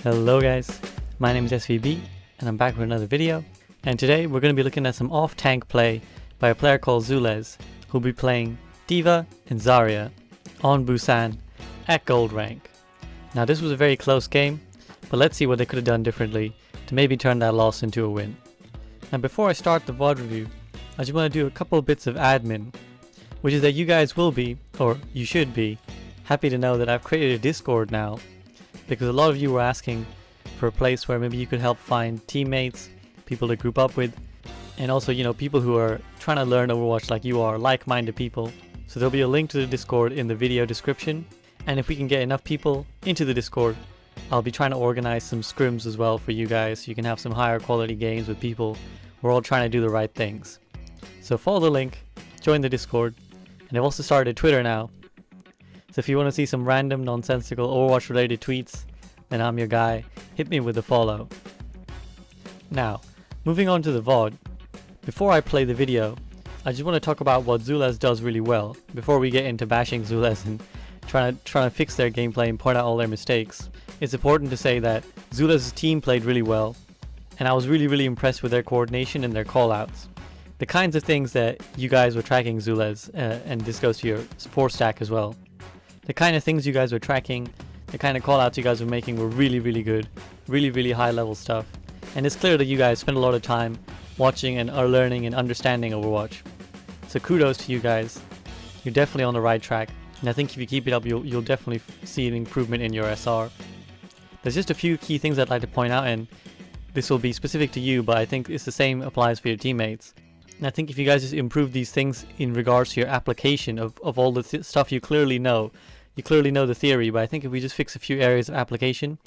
Hello guys, my name is SVB and I'm back with another video, and today we're going to be looking at some off-tank play by a player called Zoulez, who'll be playing D.Va and Zarya on Busan at gold rank. Now this was a very close game, but let's see what they could have done differently to maybe turn that loss into a win. Now before I start the VOD review, I just want to do a couple of bits of admin, which is that you guys will be, or you should be, happy to know that I've created a Discord now, because a lot of you were asking for a place where maybe you could help find teammates, people to group up with, and also, you know, people who are trying to learn Overwatch like you are, like-minded people. So there'll be a link to the Discord in the video description, and if we can get enough people into the Discord, I'll be trying to organize some scrims as well for you guys, so you can have some higher quality games with people who are all trying to do the right things. So follow the link, join the Discord, and I've also started Twitter now. So if you want to see some random nonsensical Overwatch related tweets, then I'm your guy. Hit me with a follow. Now, moving on to the VOD. Before I play the video, I just want to talk about what Zoulez does really well, before we get into bashing Zoulez and trying to fix their gameplay and point out all their mistakes. It's important to say that Zoulez's team played really well, and I was really impressed with their coordination and their callouts. The kinds of things that you guys were tracking, Zoulez, and this goes to your 4-stack as well. The kind of things you guys were tracking, the kind of callouts you guys were making were really good, really high level stuff. And it's clear that you guys spend a lot of time watching and are learning and understanding Overwatch. So kudos to you guys. You're definitely on the right track, and I think if you keep it up, you'll definitely see an improvement in your SR. There's just a few key things I'd like to point out, and this will be specific to you, but I think it's the same applies for your teammates. And I think if you guys just improve these things in regards to your application of all the stuff you clearly know the theory, but I think if we just fix a few areas of application,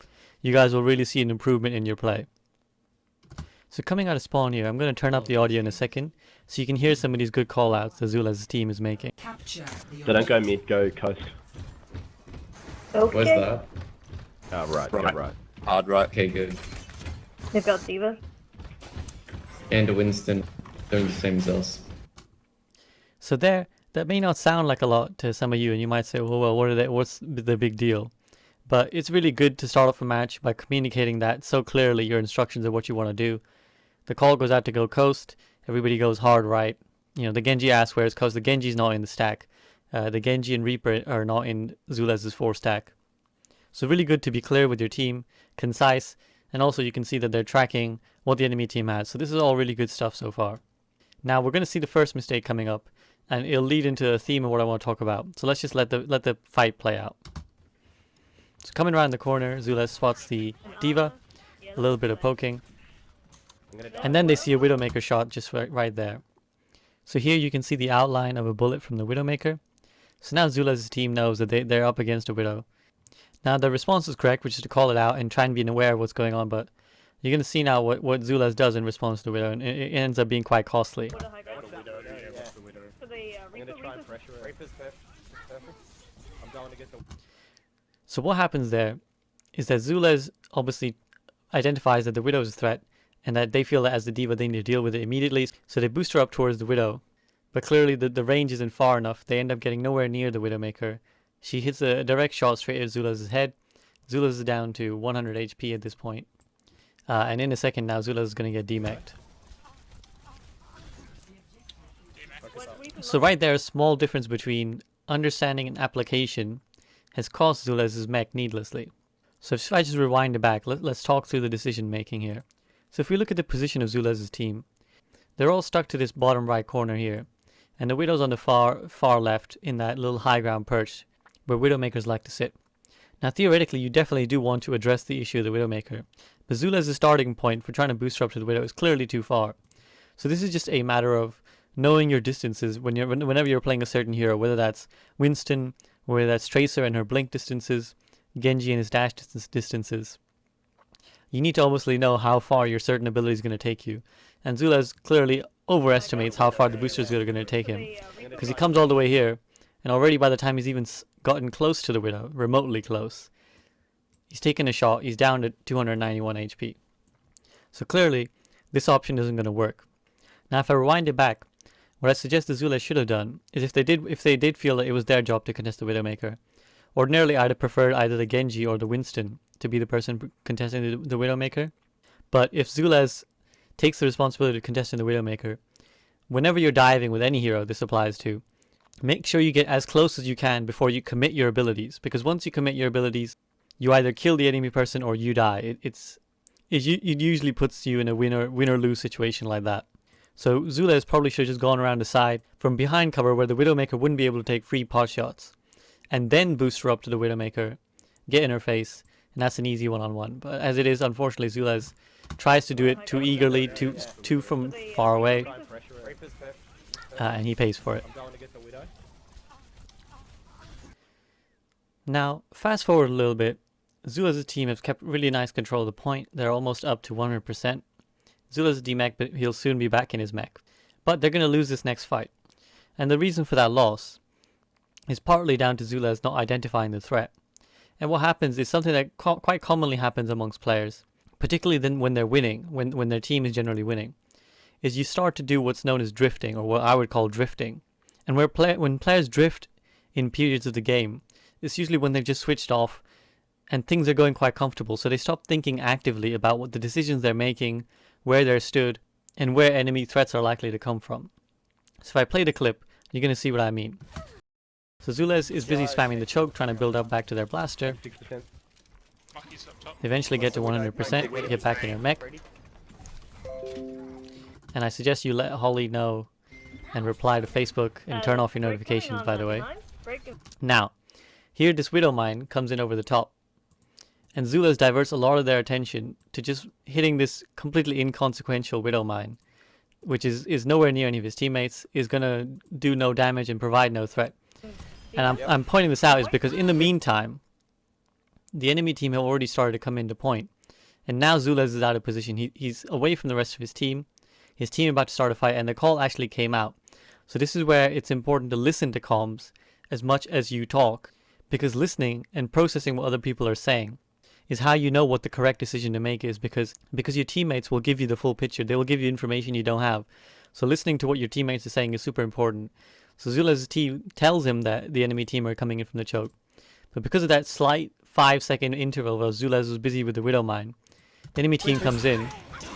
you guys will really see an improvement in your play. So coming out of spawn here, I'm going to turn up the audio in a second, so you can hear some of these good callouts that Zoulez's team is making. So don't go mid, go coast. Okay. Where's that? Oh, right. Hard right. Okay, good. They've got D.Va. And a Winston doing the same as us. So there, that may not sound like a lot to some of you, and you might say, well, what's the big deal? But it's really good to start off a match by communicating that so clearly, your instructions of what you want to do. The call goes out to go coast, everybody goes hard right. You know, the Genji asks where's coast, the Genji's not in the stack. The Genji and Reaper are not in Zoulez's 4-stack. So really good to be clear with your team, concise, and also you can see that they're tracking what the enemy team has. So this is all really good stuff so far. Now we're going to see the first mistake coming up, and it'll lead into a theme of what I want to talk about. So let's just let the fight play out. So coming around the corner, Zoulez spots the D.Va, a little bit of poking, and then they see a Widowmaker shot just right there. So here you can see the outline of a bullet from the Widowmaker. So now Zoulez's team knows that they're up against a Widow. Now the response is correct, which is to call it out and try and be aware of what's going on, but you're going to see now what Zoulez does in response to the Widow, and it ends up being quite costly. So what happens there is that Zoulez obviously identifies that the Widow is a threat, and that they feel that as the D.Va they need to deal with it immediately, so they boost her up towards the Widow. But clearly the range isn't far enough, they end up getting nowhere near the Widowmaker. She hits a direct shot straight at Zoulez's head. Zoulez is down to 100 HP at this point. And in a second now, Zoulez is going to get demeched. So right there, a small difference between understanding and application has cost Zoulez's mech needlessly. So if I just rewind it back, let's talk through the decision making here. So if we look at the position of Zoulez's team, they're all stuck to this bottom right corner here. And the Widow's on the far left in that little high ground perch where Widowmakers like to sit. Now theoretically, you definitely do want to address the issue of the Widowmaker, but Zoulez's starting point for trying to boost her up to the Widow is clearly too far. So this is just a matter of knowing your distances whenever you're playing a certain hero, whether that's Winston, whether that's Tracer and her blink distances, Genji and his dash distances. You need to obviously know how far your certain ability is going to take you, and Zoulez clearly overestimates how far the boosters are going to take him, because he comes all the way here, and already by the time he's even gotten close to the Widow, remotely close, he's taken a shot, he's down to 291 HP. So clearly, this option isn't going to work. Now if I rewind it back, what I suggest the Zoulez should have done is if they did feel that it was their job to contest the Widowmaker, ordinarily I'd have preferred either the Genji or the Winston to be the person contesting the Widowmaker. But if Zoulez takes the responsibility of contesting the Widowmaker, whenever you're diving with any hero this applies to, make sure you get as close as you can before you commit your abilities. Because once you commit your abilities, you either kill the enemy person or you die. It usually puts you in a win or lose situation like that. So Zoulez probably should have just gone around the side from behind cover where the Widowmaker wouldn't be able to take free pot shots, and then boost her up to the Widowmaker, get in her face, and that's an easy one-on-one. But as it is, unfortunately, Zoulez tries to do it too eagerly, too from far away, and he pays for it. Now, fast forward a little bit. Zoulez's team has kept really nice control of the point. They're almost up to 100%. Zoulez demech, but he'll soon be back in his mech. But they're going to lose this next fight. And the reason for that loss is partly down to Zoulez not identifying the threat. And what happens is something that quite commonly happens amongst players, particularly then when they're winning, when their team is generally winning, is you start to do what's known as drifting, or what I would call drifting. And when players drift in periods of the game, it's usually when they've just switched off and things are going quite comfortable, so they stop thinking actively about what the decisions they're making, where they're stood, and where enemy threats are likely to come from. So if I play the clip, you're going to see what I mean. So Zoulez is busy spamming the choke, trying to build up back to their blaster. They eventually get to 100%, get back in their mech. And I suggest you let Holly know and reply to Facebook and turn off your notifications, by the way. Now, here this Widow Mine comes in over the top. And Zoulez diverts a lot of their attention to just hitting this completely inconsequential Widow Mine, which is nowhere near any of his teammates, is going to do no damage and provide no threat. And I'm pointing this out is because in the meantime, the enemy team have already started to come into point. And now Zoulez is out of position. He's away from the rest of his team. His team about to start a fight, and the call actually came out. So this is where it's important to listen to comms as much as you talk, because listening and processing what other people are saying is how you know what the correct decision to make is, because your teammates will give you the full picture. They will give you information you don't have. So listening to what your teammates are saying is super important. So Zoulez's team tells him that the enemy team are coming in from the choke. But because of that slight 5-second interval where Zoulez was busy with the Widow Mine, the enemy team comes in,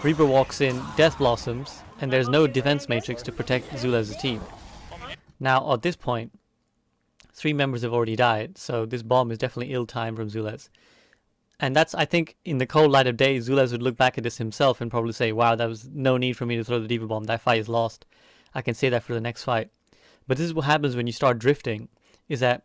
Reaper walks in, Death blossoms, and there's no defense matrix to protect Zoulez's team. Now at this point, 3 members have already died, so this bomb is definitely ill-timed from Zoulez. And that's, I think, in the cold light of day, Zoulez would look back at this himself and probably say, wow, there was no need for me to throw the Diva Bomb. That fight is lost. I can say that for the next fight. But this is what happens when you start drifting, is that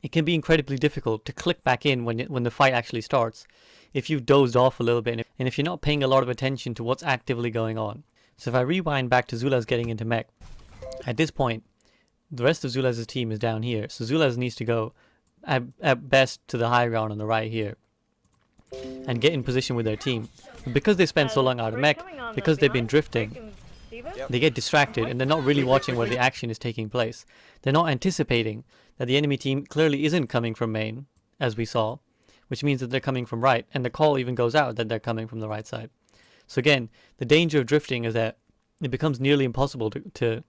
it can be incredibly difficult to click back in when the fight actually starts, if you've dozed off a little bit, and if you're not paying a lot of attention to what's actively going on. So if I rewind back to Zoulez getting into mech, at this point, the rest of Zoulez's team is down here. So Zoulez needs to go, at best, to the high ground on the right here, and get in position with their team. But because they spend so long out of mech, because they've been drifting, they get distracted and they're not really watching where the action is taking place. They're not anticipating that the enemy team clearly isn't coming from main, as we saw, which means that they're coming from right, and the call even goes out that they're coming from the right side. So again, the danger of drifting is that it becomes nearly impossible to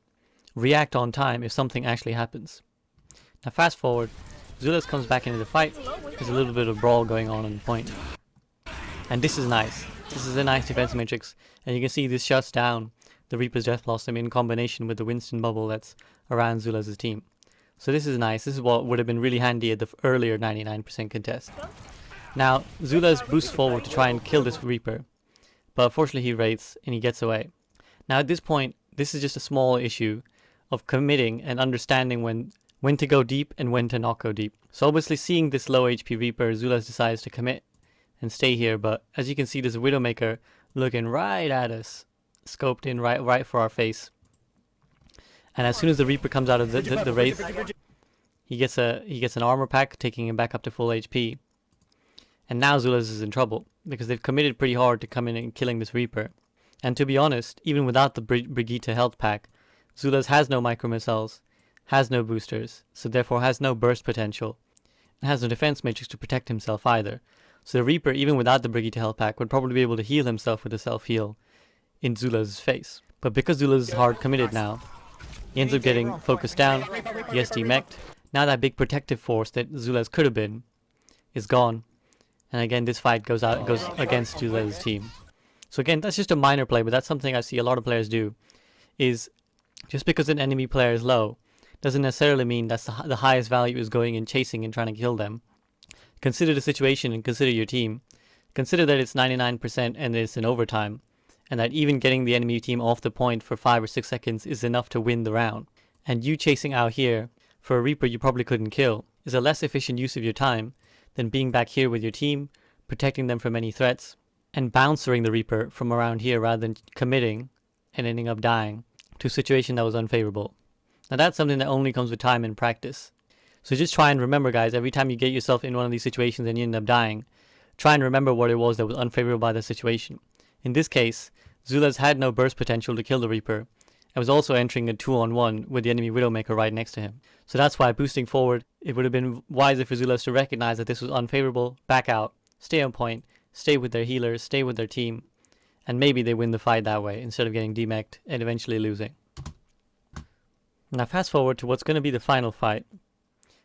react on time if something actually happens. Now fast forward, Zoulez comes back into the fight. There's a little bit of brawl going on the point. And this is nice. This is a nice defense matrix. And you can see this shuts down the Reaper's Death Blossom in combination with the Winston bubble that's around Zoulez's team. So this is nice. This is what would have been really handy at the earlier 99% contest. Now, Zoulez boosts forward to try and kill this Reaper. But unfortunately he wraiths and he gets away. Now at this point, this is just a small issue of committing and understanding when to go deep and when to not go deep. So obviously seeing this low HP Reaper, Zoulez decides to commit and stay here, but as you can see there's a Widowmaker looking right at us, scoped in right for our face. And as soon as the Reaper comes out of the Wraith, he gets an armor pack, taking him back up to full HP. And now Zoulez is in trouble, because they've committed pretty hard to coming in and killing this Reaper. And to be honest, even without the Brigitte health pack, Zoulez has no micro missiles, has no boosters, so therefore has no burst potential, and has no defense matrix to protect himself either. So the Reaper, even without the Brigitte health pack, would probably be able to heal himself with a self-heal in Zoulez's face. But because Zoulez is hard committed now, he ends up getting focused down, he gets demeched. Now that big protective force that Zoulez could have been is gone, And again, this fight goes against Zoulez's team. So again, that's just a minor play, but that's something I see a lot of players do. Is just because an enemy player is low, doesn't necessarily mean that's the highest value is going and chasing and trying to kill them. Consider the situation and consider your team. Consider that it's 99% and it's in overtime, and that even getting the enemy team off the point for 5 or 6 seconds is enough to win the round. And you chasing out here for a Reaper you probably couldn't kill is a less efficient use of your time than being back here with your team, protecting them from any threats, and bouncing the Reaper from around here rather than committing and ending up dying to a situation that was unfavorable. Now that's something that only comes with time and practice. So just try and remember, guys, every time you get yourself in one of these situations and you end up dying, try and remember what it was that was unfavorable by the situation. In this case, Zoulez had no burst potential to kill the Reaper, and was also entering a 2-on-1 with the enemy Widowmaker right next to him. So that's why boosting forward, it would have been wiser for Zoulez to recognize that this was unfavorable, back out, stay on point, stay with their healers, stay with their team, and maybe they win the fight that way instead of getting demeched and eventually losing. Now fast forward to what's going to be the final fight.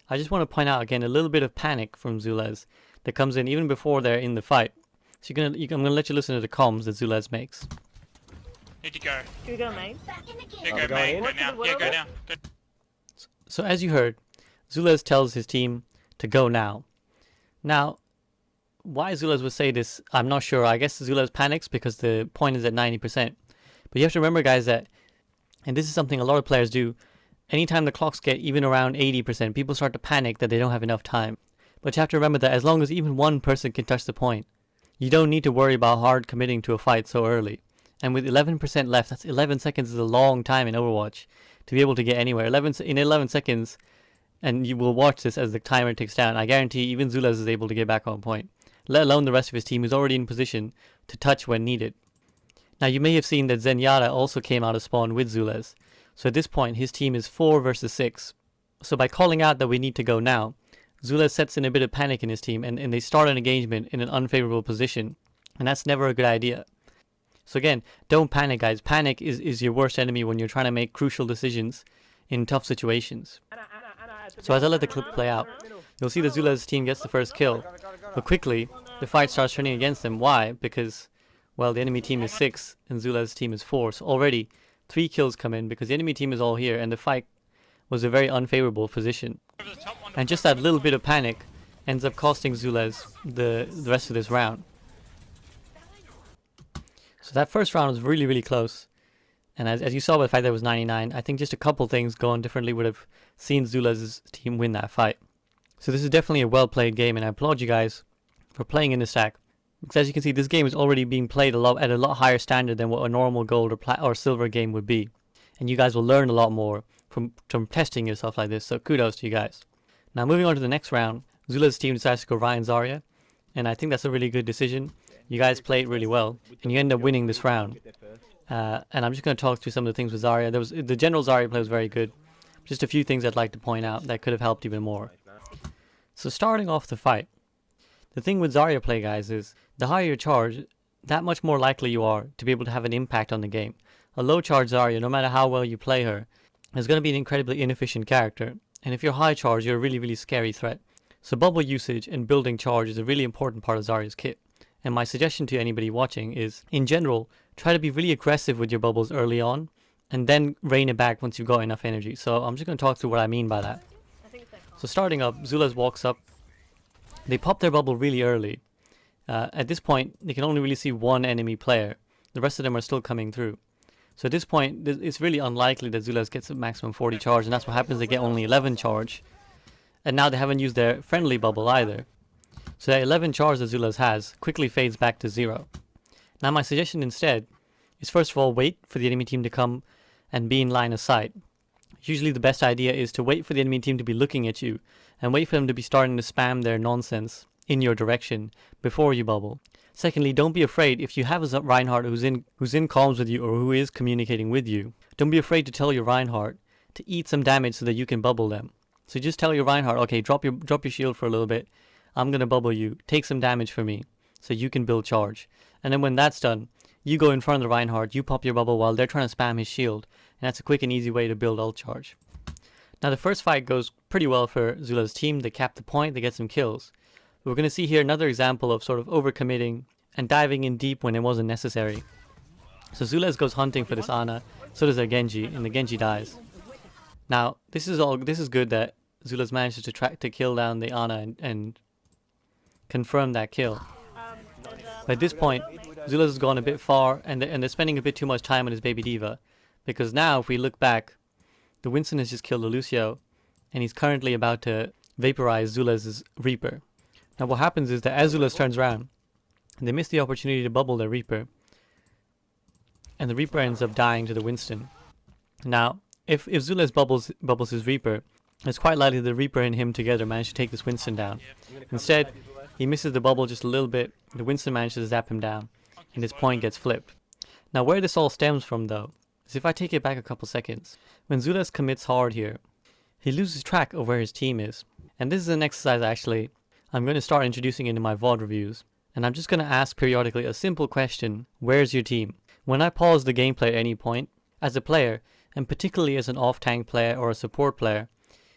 I just want to point out again a little bit of panic from Zoulez that comes in even before they're in the fight. So I'm going to let you listen to the comms that Zoulez makes. Need to go. Should we go main? Yeah, go main. Go now. Yeah, go now. Go. So as you heard, Zoulez tells his team to go now. Now, why Zoulez would say this, I'm not sure. I guess Zoulez panics because the point is at 90%. But you have to remember, guys, that, and this is something a lot of players do, anytime the clocks get even around 80%, people start to panic that they don't have enough time. But you have to remember that as long as even one person can touch the point, you don't need to worry about hard committing to a fight so early. And with 11% left, that's 11 seconds is a long time in Overwatch to be able to get anywhere. In 11 seconds, and you will watch this as the timer ticks down, I guarantee even Zoulez is able to get back on point, let alone the rest of his team who's already in position to touch when needed. Now you may have seen that Zenyatta also came out of spawn with Zoulez. So at this point, his team is 4 versus 6. So by calling out that we need to go now, Zoulez sets in a bit of panic in his team, and they start an engagement in an unfavorable position. And that's never a good idea. So again, don't panic, guys. Panic is your worst enemy when you're trying to make crucial decisions in tough situations. So as I let the clip play out, you'll see that Zoulez's team gets the first kill. But quickly, the fight starts turning against them. Why? Because, well, the enemy team is 6 and Zoulez's team is 4. So already 3 kills come in because the enemy team is all here and the fight was a very unfavorable position. And just that little bit of panic ends up costing Zoulez the rest of this round. So that first round was really, really close. And as you saw by the fact that it was 99, I think just a couple things going differently would have seen Zoulez's team win that fight. So this is definitely a well-played game, and I applaud you guys for playing in the stack. Because as you can see, this game is already being played at a lot higher standard than what a normal gold or silver game would be. And you guys will learn a lot more from testing yourself like this, so kudos to you guys. Now moving on to the next round, Zoulez's team decides to go Ryan Zarya, and I think that's a really good decision. You guys played really well, and you end up winning this round. And I'm just going to talk through some of the things with Zarya. The general Zarya play was very good. Just a few things I'd like to point out that could have helped even more. So starting off the fight, the thing with Zarya play, guys, is the higher your charge, that much more likely you are to be able to have an impact on the game. A low charge Zarya, no matter how well you play her, is going to be an incredibly inefficient character. And if you're high charge, you're a really, really scary threat. So bubble usage and building charge is a really important part of Zarya's kit. And my suggestion to anybody watching is, in general, try to be really aggressive with your bubbles early on, and then rein it back once you've got enough energy. So I'm just going to talk through what I mean by that. So starting up, Zoulez walks up. They pop their bubble really early. At this point, they can only really see one enemy player. The rest of them are still coming through. So at this point, it's really unlikely that Zoulez gets a maximum 40 charge, and that's what happens. They get only 11 charge. And now they haven't used their friendly bubble either. So that 11 charge that Zoulez has quickly fades back to 0. Now my suggestion instead is first of all wait for the enemy team to come and be in line of sight. Usually the best idea is to wait for the enemy team to be looking at you and wait for them to be starting to spam their nonsense in your direction before you bubble. Secondly, don't be afraid if you have a Reinhardt who's in comms with you or who is communicating with you. Don't be afraid to tell your Reinhardt to eat some damage so that you can bubble them. So just tell your Reinhardt, okay, drop your shield for a little bit. I'm going to bubble you. Take some damage for me so you can build charge. And then when that's done, you go in front of the Reinhardt, you pop your bubble while they're trying to spam his shield. And that's a quick and easy way to build ult charge. Now the first fight goes pretty well for Zoulez's team. They cap the point, they get some kills. We're going to see here another example of sort of overcommitting and diving in deep when it wasn't necessary. So Zoulez goes hunting for this Ana, so does their Genji, and the Genji dies. Now, this is good that Zoulez manages to kill down the Ana and confirm that kill. But at this point, Zoulez has gone a bit far, and they're spending a bit too much time on his baby diva. Because now, if we look back, the Winston has just killed the Lucio, and he's currently about to vaporize Zoulez's Reaper. Now what happens is that as Zoulez turns around, they miss the opportunity to bubble their Reaper, and the Reaper ends up dying to the Winston. Now, if Zoulez bubbles his Reaper, it's quite likely the Reaper and him together manage to take this Winston down. Instead, he misses the bubble just a little bit, the Winston manages to zap him down, and his point gets flipped. Now where this all stems from though, is if I take it back a couple seconds, when Zoulez commits hard here, he loses track of where his team is. And this is an exercise actually I'm going to start introducing into my VOD reviews. And I'm just going to ask periodically a simple question: where's your team? When I pause the gameplay at any point, as a player, and particularly as an off-tank player or a support player,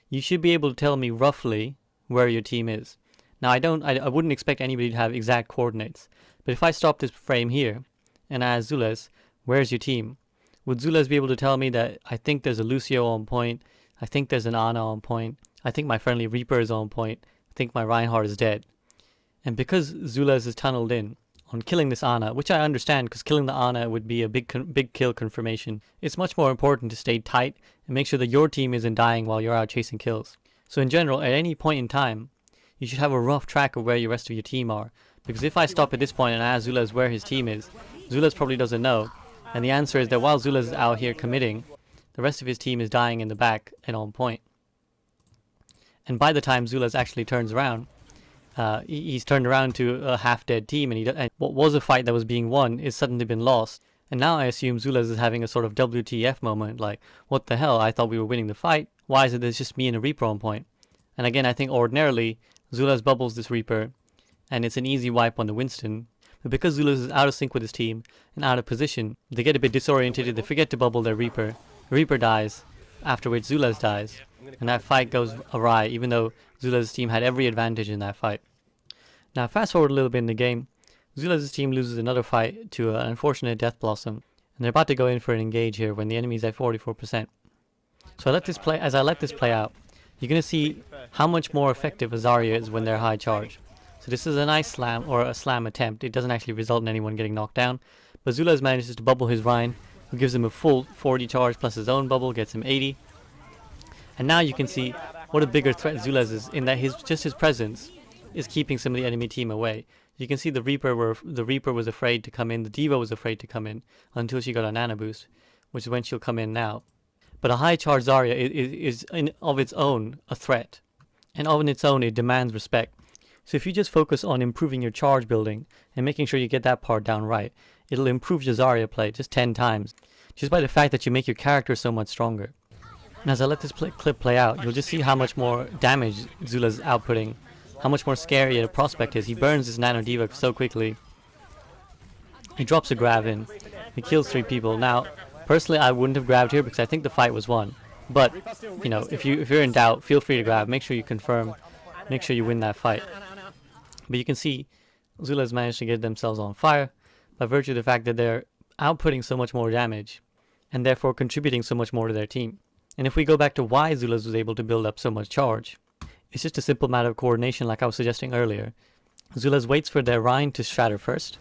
you should be able to tell me roughly where your team is. Now I wouldn't expect anybody to have exact coordinates, but if I stop this frame here, and I ask Zoulez, where's your team? Would Zoulez be able to tell me that I think there's a Lucio on point, I think there's an Ana on point, I think my friendly Reaper is on point, I think my Reinhardt is dead? And because Zoulez is tunneled in on killing this Ana, which I understand because killing the Ana would be a big kill confirmation, it's much more important to stay tight and make sure that your team isn't dying while you're out chasing kills. So in general, at any point in time, you should have a rough track of where the rest of your team are. Because if I stop at this point and ask Zoulez where his team is, Zoulez probably doesn't know. And the answer is that while Zoulez is out here committing, the rest of his team is dying in the back and on point. And by the time Zoulez actually turns around, he's turned around to a half-dead team, and what was a fight that was being won is suddenly been lost. And now I assume Zoulez is having a sort of WTF moment, like, what the hell, I thought we were winning the fight, why is it there's just me and a Reaper on point? And again, I think ordinarily, Zoulez bubbles this Reaper, and it's an easy wipe on the Winston. But because Zoulez is out of sync with his team, and out of position, they get a bit disoriented, they forget to bubble their Reaper. The Reaper dies, after which Zoulez dies, and that fight goes awry, even though Zoulez's team had every advantage in that fight. Now fast forward a little bit in the game, Zoulez's team loses another fight to an unfortunate Death Blossom, and they're about to go in for an engage here when the enemy's at 44%. So as I let this play out, you're going to see how much more effective a Zarya is when they're high charge. So this is a nice slam, or a slam attempt. It doesn't actually result in anyone getting knocked down, but Zoulez manages to bubble his Rhine, who gives him a full 40 charge plus his own bubble, gets him 80. And now you can see what a bigger threat Zoulez is, in that his presence is keeping some of the enemy team away. You can see the Reaper was afraid to come in, the Diva was afraid to come in until she got a nano boost, which is when she'll come in now. But a high charge Zarya is of its own a threat, and of its own it demands respect. So if you just focus on improving your charge building and making sure you get that part down right, it'll improve your Zarya play just 10 times, just by the fact that you make your character so much stronger. And as I let this clip play out, you'll just see how much more damage Zoulez is outputting, how much more scary a prospect is. He burns this Nano Diva so quickly. He drops a grab in, he kills 3 people. Now, personally I wouldn't have grabbed here because I think the fight was won. But, you know, if you're in doubt, feel free to grab, make sure you confirm, make sure you win that fight. But you can see Zoulez managed to get themselves on fire by virtue of the fact that they're outputting so much more damage and therefore contributing so much more to their team. And if we go back to why Zoulez was able to build up so much charge, it's just a simple matter of coordination like I was suggesting earlier. Zoulez waits for their Rhine to shatter first.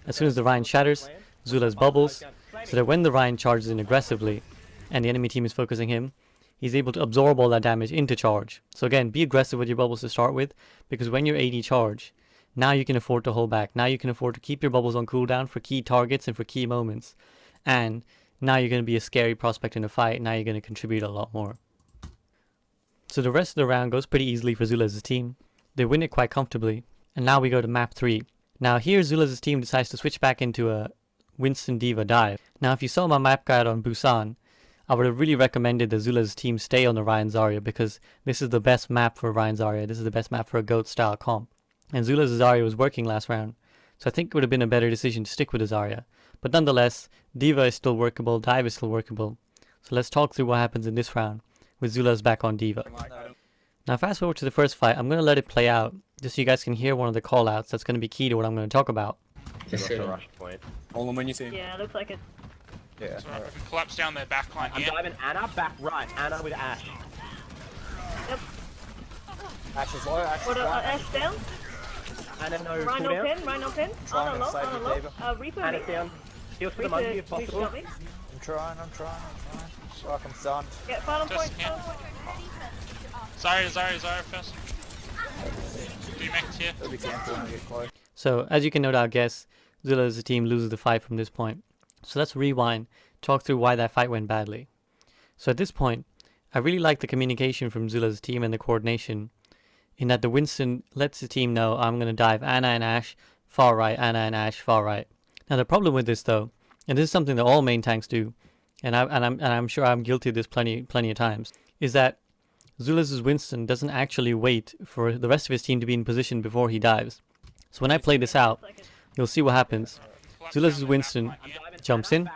As soon as the Rhine shatters, Zoulez bubbles, so that when the Rhine charges in aggressively and the enemy team is focusing him, he's able to absorb all that damage into charge. So again, be aggressive with your bubbles to start with, because when you're 80 charge, now you can afford to hold back. Now you can afford to keep your bubbles on cooldown for key targets and for key moments. And now you're going to be a scary prospect in a fight. Now you're going to contribute a lot more. So the rest of the round goes pretty easily for Zoulez's team. They win it quite comfortably. And now we go to map 3. Now here Zoulez's team decides to switch back into a Winston Diva dive. Now if you saw my map guide on Busan, I would have really recommended that Zoulez's team stay on the Ryan Zarya, because this is the best map for Ryan Zarya. This is the best map for a GOAT style comp. And Zoulez's Zarya was working last round, so I think it would have been a better decision to stick with the Zarya. But nonetheless, Diva is still workable, Dive is still workable. So let's talk through what happens in this round with Zoulez back on Diva. Now fast forward to the first fight. I'm going to let it play out just so you guys can hear one of the callouts that's going to be key to what I'm going to talk about. Yes, Rush, sir. rush point. Hold them when you see him. Yeah, looks like it. Yeah. So I can collapse down their back line I'm here. diving Anna back right. Anna with Ash. Yep. Ash is low, Ash is What, right. Ash down. Anna no Rhino cooldown. pin, Rhino pin. Trying Ana to low, save Ana you, low. David. Reaper Anna's me. down. Heals for the monkey if Reaper possible. shot me. I'm trying. Fuck, I'm stunned. Get final Just point, here. final point. Zarya first. D-Max here. Gotta be careful when I get close. So as you can no doubt guess, Zoulez's team loses the fight from this point. So let's rewind, talk through why that fight went badly. So at this point, I really like the communication from Zoulez's team and the coordination, in that the Winston lets the team know I'm going to dive Ana and Ash far right, Ana and Ash far right. Now the problem with this though, and this is something that all main tanks do, and I'm sure I'm guilty of this plenty of times, is that Zoulez's Winston doesn't actually wait for the rest of his team to be in position before he dives. So when I play this out, Looks like it. you'll see what happens. Collapse Zoulez's down their Winston back line here. jumps in,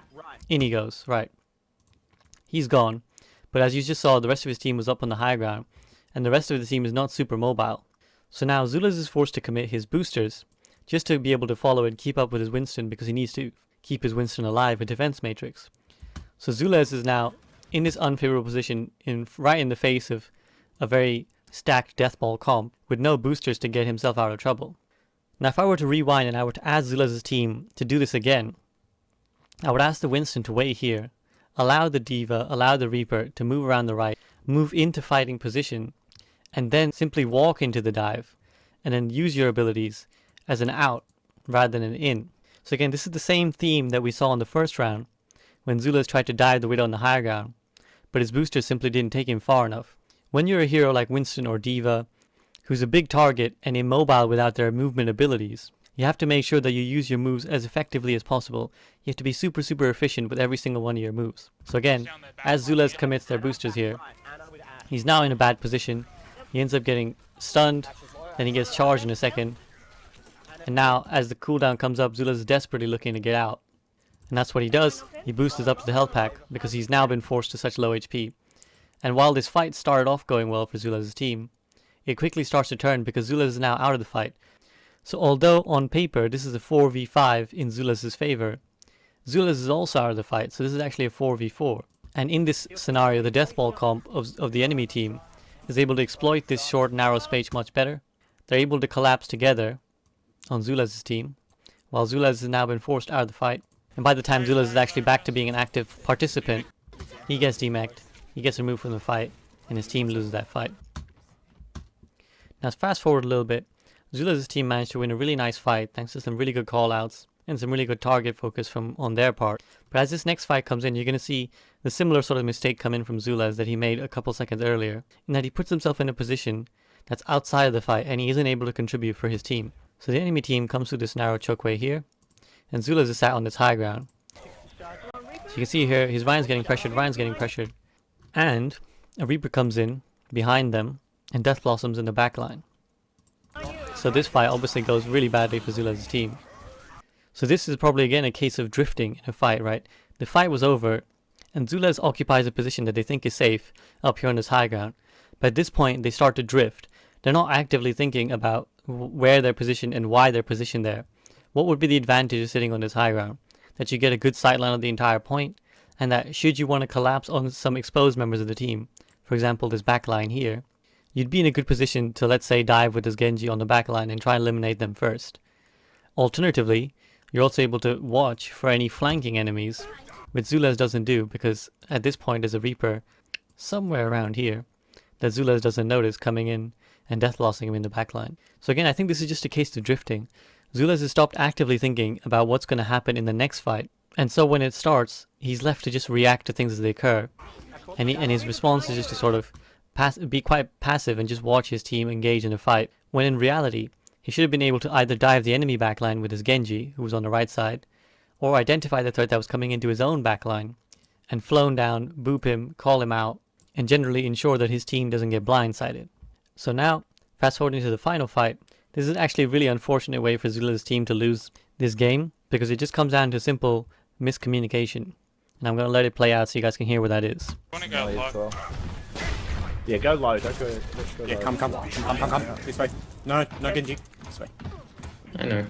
in he goes, right. He's gone, but as you just saw, the rest of his team was up on the high ground, and the rest of the team is not super mobile. So now Zoulez is forced to commit his boosters, just to be able to follow and keep up with his Winston, because he needs to keep his Winston alive in defense matrix. So Zoulez is now in this unfavorable position, right in the face of a very stacked deathball comp, with no boosters to get himself out of trouble. Now if I were to rewind and I were to ask Zoulez's team to do this again, I would ask the Winston to wait here, allow the Diva, allow the Reaper to move around the right, move into fighting position, and then simply walk into the dive, and then use your abilities as an out rather than an in. So again, this is the same theme that we saw in the first round, when Zoulez tried to dive the Widow on the higher ground, but his boosters simply didn't take him far enough. When you're a hero like Winston or Diva, who's a big target and immobile without their movement abilities, you have to make sure that you use your moves as effectively as possible. You have to be super efficient with every single one of your moves. So again, as Zoulez commits their boosters here, he's now in a bad position. He ends up getting stunned, then he gets charged in a second. And now, as the cooldown comes up, Zoulez is desperately looking to get out. And that's what he does. He boosts up to the health pack, because he's now been forced to such low HP. And while this fight started off going well for Zoulez's team, it quickly starts to turn because Zoulez is now out of the fight. So although on paper this is a 4v5 in Zoulez's favor, Zoulez is also out of the fight, so this is actually a 4v4. And in this scenario, the deathball comp of the enemy team is able to exploit this short, narrow space much better. They're able to collapse together on Zoulez's team, while Zoulez has now been forced out of the fight. And by the time Zoulez is actually back to being an active participant, he gets demeched, he gets removed from the fight, and his team loses that fight. Now fast forward a little bit, Zoulez's team managed to win a really nice fight thanks to some really good callouts and some really good target focus on their part. But as this next fight comes in, you're going to see the similar sort of mistake come in from Zoulez that he made a couple seconds earlier, in that he puts himself in a position that's outside of the fight and he isn't able to contribute for his team. So the enemy team comes through this narrow chokeway here, and Zoulez is sat on this high ground. So you can see here, his Ryan's getting pressured, and a Reaper comes in behind them, and Death Blossoms in the back line. So this fight obviously goes really badly for Zoulez's team. So this is probably again a case of drifting in a fight, right? The fight was over, and Zoulez occupies a position that they think is safe up here on this high ground. But at this point, they start to drift. They're not actively thinking about where they're positioned and why they're positioned there. What would be the advantage of sitting on this high ground? That you get a good sightline of the entire point, and that should you want to collapse on some exposed members of the team, for example this back line here, you'd be in a good position to, let's say, dive with this Genji on the back line and try and eliminate them first. Alternatively, you're also able to watch for any flanking enemies, which Zoulez doesn't do, because at this point there's a Reaper somewhere around here that Zoulez doesn't notice coming in and deathlossing him in the back line. So again, I think this is just a case of drifting. Zoulez has stopped actively thinking about what's going to happen in the next fight, and so when it starts, he's left to just react to things as they occur, and his response is just to sort of be quite passive and just watch his team engage in a fight, when in reality, he should have been able to either dive the enemy backline with his Genji, who was on the right side, or identify the threat that was coming into his own backline, and flown down, boop him, call him out, and generally ensure that his team doesn't get blindsided. So now, fast forwarding to the final fight, this is actually a really unfortunate way for Zoulez's team to lose this game, because it just comes down to simple miscommunication. And I'm going to let it play out so you guys can hear what that is. I want to go low. Yeah, go low. Don't go. Let's go Yeah, low. come. This way. No, Genji. This way. I know.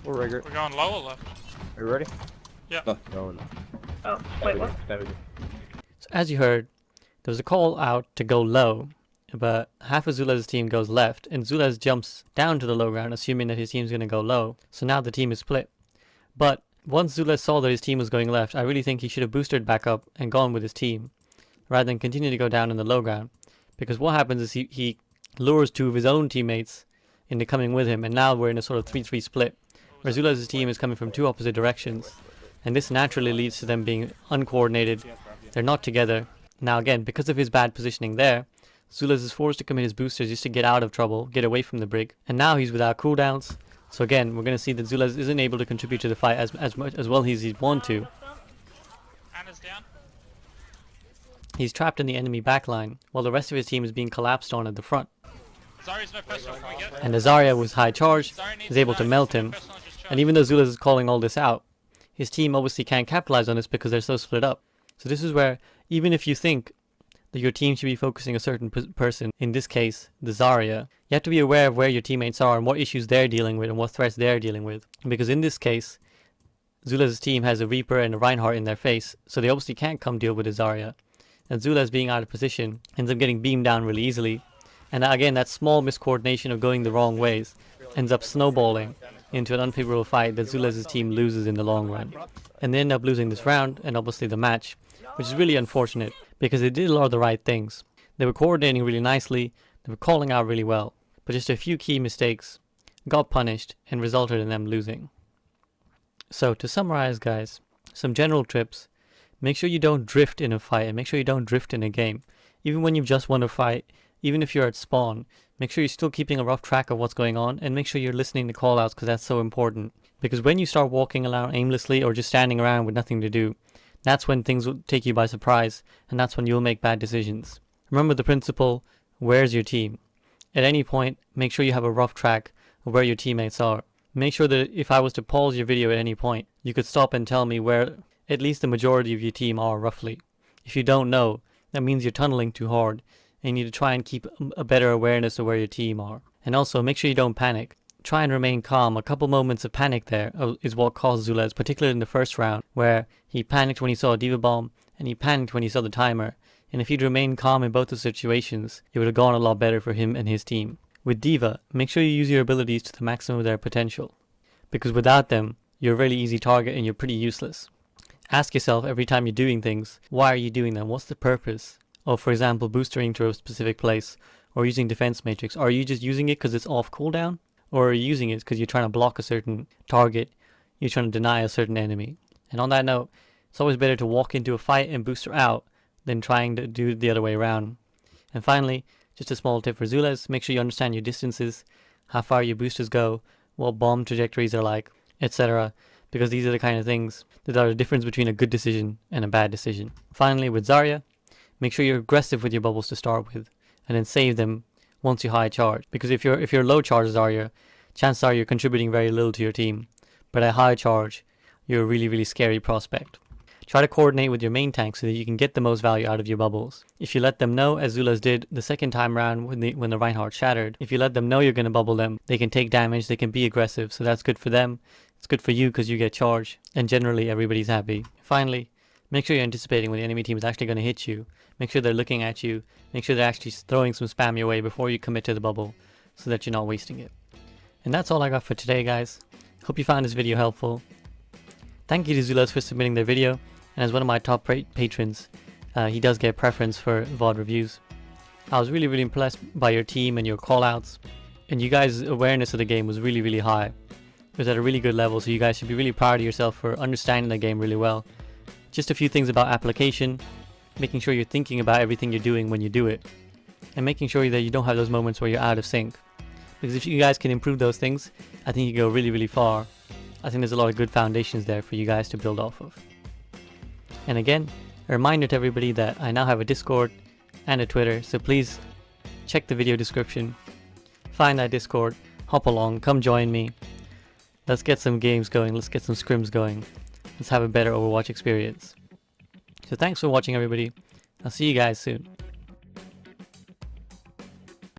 We'll rig it. We're going low or left? Are you ready? No, no. Oh, wait, what? Stay with it. So as you heard, there was a call out to go low, but half of Zoulez's team goes left, and Zoulez jumps down to the low ground, assuming that his team's going to go low. So now the team is split. But once Zoulez saw that his team was going left, I really think he should have boosted back up and gone with his team, rather than continue to go down in the low ground. Because what happens is he lures two of his own teammates into coming with him, and now we're in a sort of 3-3 split, where Zoulez's team is coming from two opposite directions, and this naturally leads to them being uncoordinated. They're not together. Now again, because of his bad positioning there, Zoulez is forced to commit his boosters just to get out of trouble, get away from the brig, and now he's without cooldowns. So again, we're going to see that Zoulez isn't able to contribute to the fight as well as he'd want to. Anna's down. He's trapped in the enemy backline, while the rest of his team is being collapsed on at the front. Zarya's no personal. Can we get? And as Zarya was high charged, Zarya needs is able to melt him. And even though Zoulez is calling all this out, his team obviously can't capitalize on this because they're so split up. So this is where, even if you think that your team should be focusing a certain person, in this case, the Zarya, you have to be aware of where your teammates are and what issues they're dealing with and what threats they're dealing with. Because in this case, Zoulez's team has a Reaper and a Reinhardt in their face, so they obviously can't come deal with the Zarya. And Zoulez, being out of position, ends up getting beamed down really easily. And again, that small miscoordination of going the wrong ways ends up snowballing into an unfavorable fight that Zoulez's team loses in the long run. And they end up losing this round and obviously the match, which is really unfortunate because they did a lot of the right things. They were coordinating really nicely, they were calling out really well, but just a few key mistakes got punished and resulted in them losing. So to summarize, guys, some general tips: make sure you don't drift in a fight, and make sure you don't drift in a game. Even when you've just won a fight, even if you're at spawn, make sure you're still keeping a rough track of what's going on, and make sure you're listening to callouts, because that's so important. Because when you start walking around aimlessly or just standing around with nothing to do, that's when things will take you by surprise, and that's when you'll make bad decisions. Remember the principle, where's your team? At any point, make sure you have a rough track of where your teammates are. Make sure that if I was to pause your video at any point, you could stop and tell me where at least the majority of your team are roughly. If you don't know, that means you're tunneling too hard, and you need to try and keep a better awareness of where your team are. And also, make sure you don't panic. Try and remain calm. A couple moments of panic there is what caused Zoulez, particularly in the first round, where he panicked when he saw a D.Va bomb, and he panicked when he saw the timer. And if he'd remained calm in both the situations, it would have gone a lot better for him and his team. With D.Va, make sure you use your abilities to the maximum of their potential, because without them, you're a really easy target and you're pretty useless. Ask yourself every time you're doing things, why are you doing them? What's the purpose? Or for example, boostering to a specific place, or using defense matrix. Are you just using it because it's off cooldown? Or are you using it because you're trying to block a certain target, you're trying to deny a certain enemy? And on that note, it's always better to walk into a fight and booster out than trying to do it the other way around. And finally, just a small tip for Zoulez: make sure you understand your distances, how far your boosters go, what bomb trajectories are like, etc. Because these are the kind of things that are the difference between a good decision and a bad decision. Finally, with Zarya, make sure you're aggressive with your bubbles to start with, and then save them once you high charge. Because if you're low charge Zarya, chances are you're contributing very little to your team. But at high charge, you're a really, really scary prospect. Try to coordinate with your main tank so that you can get the most value out of your bubbles. If you let them know, as Zoulez did the second time round when the Reinhardt shattered, if you let them know you're going to bubble them, they can take damage, they can be aggressive, so that's good for them. It's good for you because you get charged, and generally everybody's happy. Finally, make sure you're anticipating when the enemy team is actually going to hit you. Make sure they're looking at you, make sure they're actually throwing some spam your way before you commit to the bubble, so that you're not wasting it. And that's all I got for today, guys. Hope you found this video helpful. Thank you to Zoulez for submitting their video, and as one of my top patrons, he does get preference for VOD reviews. I was really, really impressed by your team and your callouts, and you guys' awareness of the game was really, really high. It was at a really good level, so you guys should be really proud of yourself for understanding the game really well. Just a few things about application: making sure you're thinking about everything you're doing when you do it, and making sure that you don't have those moments where you're out of sync. Because if you guys can improve those things, I think you go really, really far. I think there's a lot of good foundations there for you guys to build off of. And again, a reminder to everybody that I now have a Discord and a Twitter, so please check the video description, find that Discord, hop along, come join me. Let's get some games going, let's get some scrims going. Let's have a better Overwatch experience. So thanks for watching, everybody. I'll see you guys soon.